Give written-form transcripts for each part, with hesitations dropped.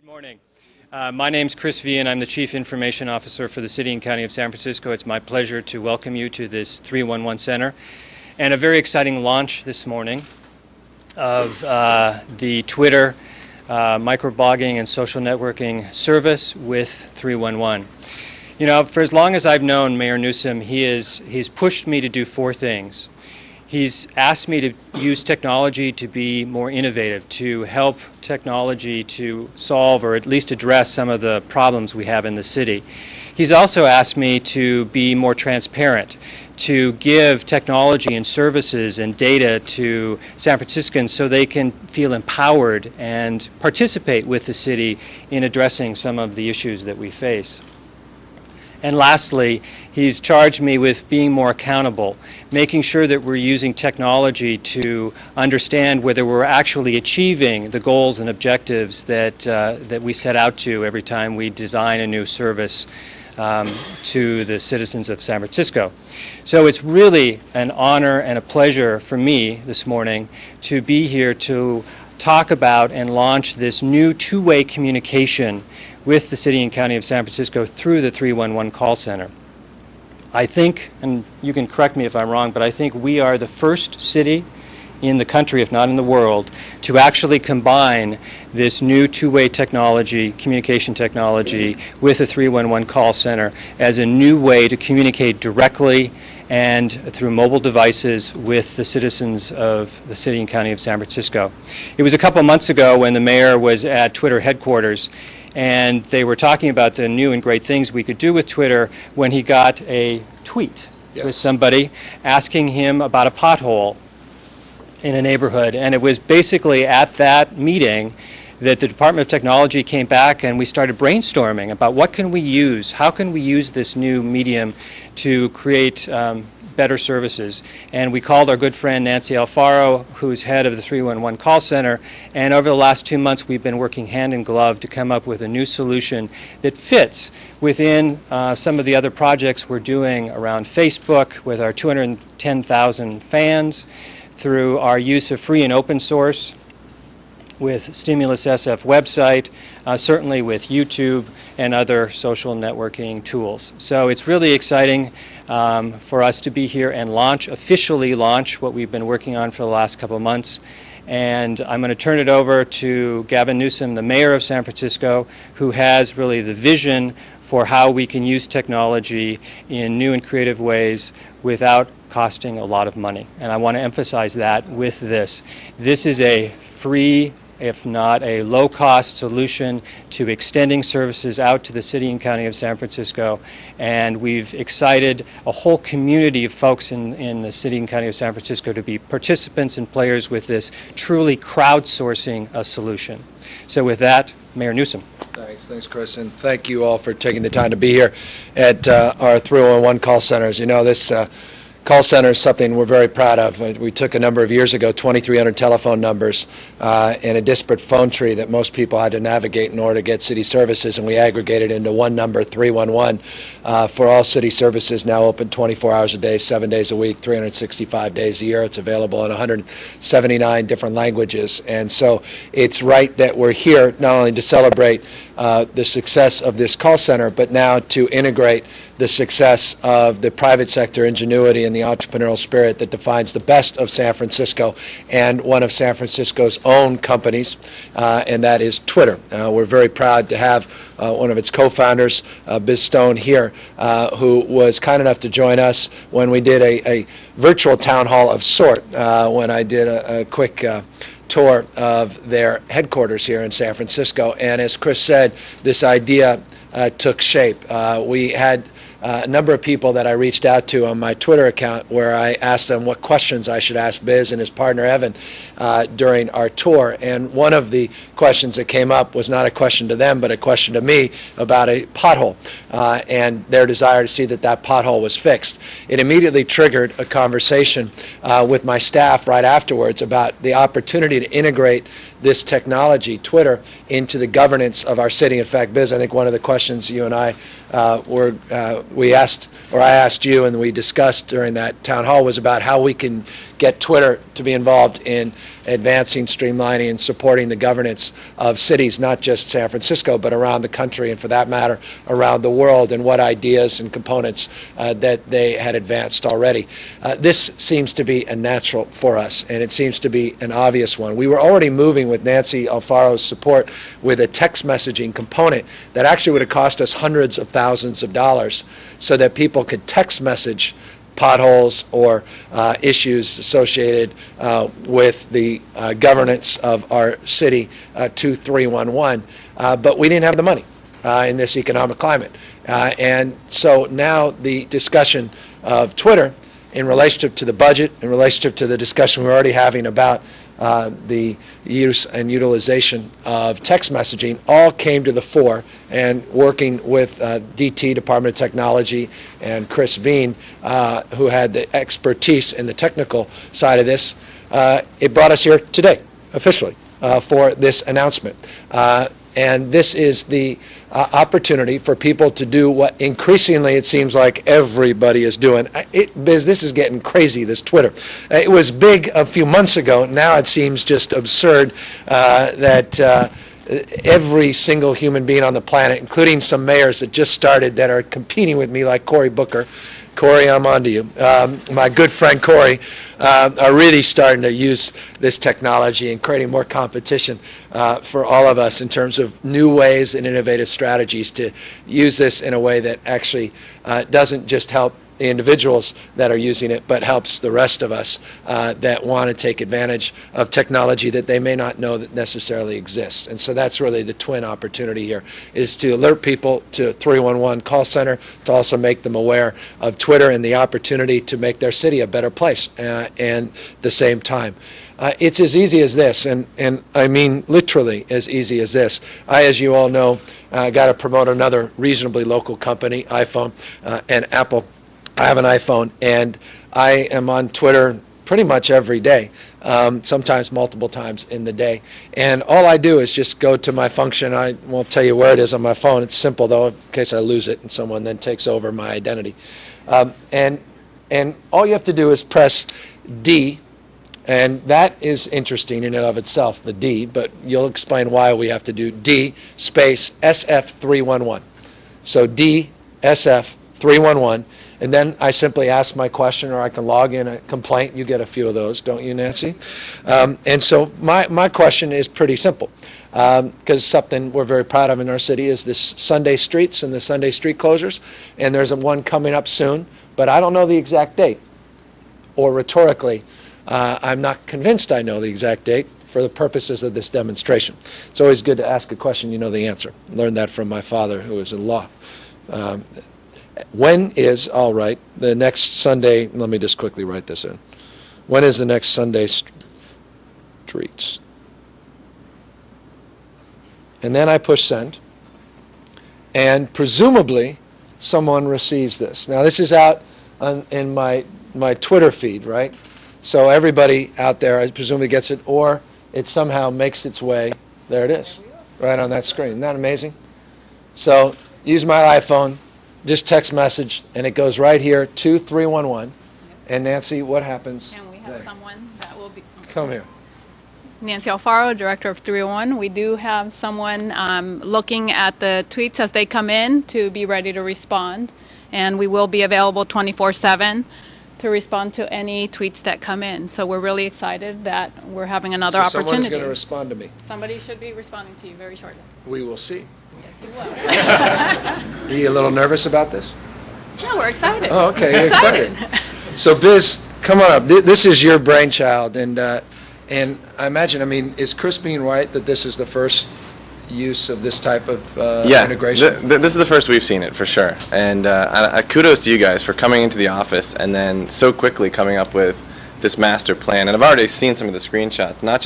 Morning. My name's Chris V, and I'm the Chief Information Officer for the City and County of San Francisco. It's my pleasure to welcome you to this 311 Center and a very exciting launch this morning of the Twitter microblogging and social networking service with 311. You know, for as long as I've known Mayor Newsom, he's pushed me to do four things. He's asked me to use technology to be more innovative, to help technology to solve or at least address some of the problems we have in the city. He's also asked me to be more transparent, to give technology and services and data to San Franciscans so they can feel empowered and participate with the city in addressing some of the issues that we face. And lastly, he's charged me with being more accountable, making sure that we're using technology to understand whether we're actually achieving the goals and objectives that we set out to every time we design a new service to the citizens of San Francisco. So it's really an honor and a pleasure for me this morning to be here to talk about and launch this new two-way communication with the City and County of San Francisco through the 311 call center. I think, and you can correct me if I'm wrong, but I think we are the first city in the country, if not in the world, to actually combine this new two-way technology, communication technology, with the 311 call center as a new way to communicate directly and through mobile devices with the citizens of the City and County of San Francisco. It was a couple months ago when the mayor was at Twitter headquarters, and they were talking about the new and great things we could do with Twitter when he got a tweet with somebody asking him about a pothole in a neighborhood. And it was basically at that meeting that the Department of Technology came back and we started brainstorming about what can we use, how can we use this new medium to create better services. And we called our good friend Nancy Alfaro, who's head of the 311 call center, and over the last 2 months we've been working hand in glove to come up with a new solution that fits within some of the other projects we're doing around Facebook with our 210,000 fans, through our use of free and open source with Stimulus SF website, certainly with YouTube and other social networking tools. So it's really exciting for us to be here and officially launch what we've been working on for the last couple of months. And I'm going to turn it over to Gavin Newsom, the mayor of San Francisco, who has really the vision for how we can use technology in new and creative ways without costing a lot of money. And I want to emphasize that with this. This is a free, if not a low-cost solution to extending services out to the City and County of San Francisco. And we've excited a whole community of folks in the City and County of San Francisco to be participants and players with this, truly crowdsourcing a solution. So with that, Mayor Newsom. Thanks, Chris, and thank you all for taking the time to be here at our 311 call centers. You know, this call center is something we're very proud of. We took a number of years ago 2,300 telephone numbers and a disparate phone tree that most people had to navigate in order to get city services, and we aggregated into one number, 311, for all city services, now open 24 hours a day, 7 days a week, 365 days a year. It's available in 179 different languages. And so it's right that we're here not only to celebrate the success of this call center, but now to integrate the success of the private sector ingenuity and the entrepreneurial spirit that defines the best of San Francisco and one of San Francisco's own companies, and that is Twitter. We're very proud to have one of its co-founders, Biz Stone, here, who was kind enough to join us when we did a virtual town hall of sort, when I did a quick tour of their headquarters here in San Francisco. And as Chris said, this idea took shape. We had a number of people that I reached out to on my Twitter account where I asked them what questions I should ask Biz and his partner Evan during our tour. And one of the questions that came up was not a question to them, but a question to me about a pothole and their desire to see that that pothole was fixed. It immediately triggered a conversation with my staff right afterwards about the opportunity to integrate this technology, Twitter, into the governance of our city. In fact, Biz, I think one of the questions you and I we asked, or I asked you, and we discussed during that town hall, was about how we can get Twitter to be involved in advancing, streamlining, and supporting the governance of cities, not just San Francisco, but around the country, and for that matter, around the world, and what ideas and components that they had advanced already. This seems to be a natural for us, and it seems to be an obvious one. We were already moving with Nancy Alfaro's support with a text messaging component that actually would have cost us hundreds of thousands of dollars so that people could text message potholes or issues associated with the governance of our city to 311, but we didn't have the money in this economic climate. And so now the discussion of Twitter in relationship to the budget, in relationship to the discussion we're already having about the use and utilization of text messaging, all came to the fore. And working with DT, Department of Technology, and Chris Veen, who had the expertise in the technical side of this, it brought us here today, officially, for this announcement. And this is the opportunity for people to do what increasingly it seems like everybody is doing. This is getting crazy, this Twitter. It was big a few months ago. Now it seems just absurd that every single human being on the planet, including some mayors that just started that are competing with me, like Cory Booker. Cory, I'm on to you. My good friend Cory are really starting to use this technology and creating more competition for all of us in terms of new ways and innovative strategies to use this in a way that actually doesn't just help the individuals that are using it, but helps the rest of us that want to take advantage of technology that they may not know that necessarily exists. And so that's really the twin opportunity here, is to alert people to 311 call center, to also make them aware of Twitter and the opportunity to make their city a better place and the same time. It's as easy as this, and I mean literally as easy as this. I, as you all know, got to promote another reasonably local company, iPhone and Apple. I have an iPhone, and I am on Twitter pretty much every day, sometimes multiple times in the day. And all I do is just go to my function. I won't tell you where it is on my phone. It's simple, though, in case I lose it and someone then takes over my identity. And all you have to do is press D, and that is interesting in and of itself, the D, but you'll explain why we have to do D space SF311. So D SF311. And then I simply ask my question, or I can log in a complaint. You get a few of those, don't you, Nancy? And so my question is pretty simple, because something we're very proud of in our city is this Sunday streets and the Sunday street closures. And there's one coming up soon, but I don't know the exact date. Or rhetorically, I'm not convinced I know the exact date for the purposes of this demonstration. It's always good to ask a question you know the answer. I learned that from my father, who was in law. When is, all right, the next Sunday, let me just quickly write this in. When is the next Sunday streets? And then I push send, and presumably someone receives this. Now this is out in my Twitter feed, right? So everybody out there presumably gets it, or it somehow makes its way, there it is, right on that screen. Isn't that amazing? So use my iPhone, just text message, and it goes right here to 311. And Nancy, what happens? And we have someone that will be... Come here. Nancy Alfaro, Director of 301. We do have someone looking at the tweets as they come in to be ready to respond. And we will be available 24/7 to respond to any tweets that come in. So we're really excited that we're having another opportunity. Someone's going to respond to me. Somebody should be responding to you very shortly. We will see. Yes, you will. Are you a little nervous about this? No, we're excited. Oh, okay, you're excited. So Biz, come on up. This is your brainchild, and I imagine, I mean, is Chris being right that this is the first use of this type of integration? This is the first we've seen it, for sure. And kudos to you guys for coming into the office and then so quickly coming up with this master plan. And I've already seen some of the screenshots, not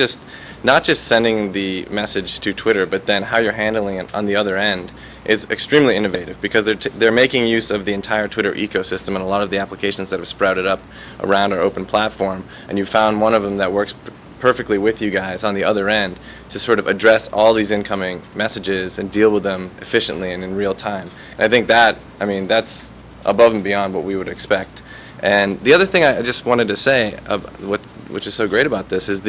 just sending the message to Twitter, but then how you're handling it on the other end is extremely innovative, because they're making use of the entire Twitter ecosystem and a lot of the applications that have sprouted up around our open platform. And you found one of them that works perfectly with you guys on the other end to sort of address all these incoming messages and deal with them efficiently and in real time. And I think that, I mean, that's above and beyond what we would expect. And the other thing I just wanted to say, which is so great about this, is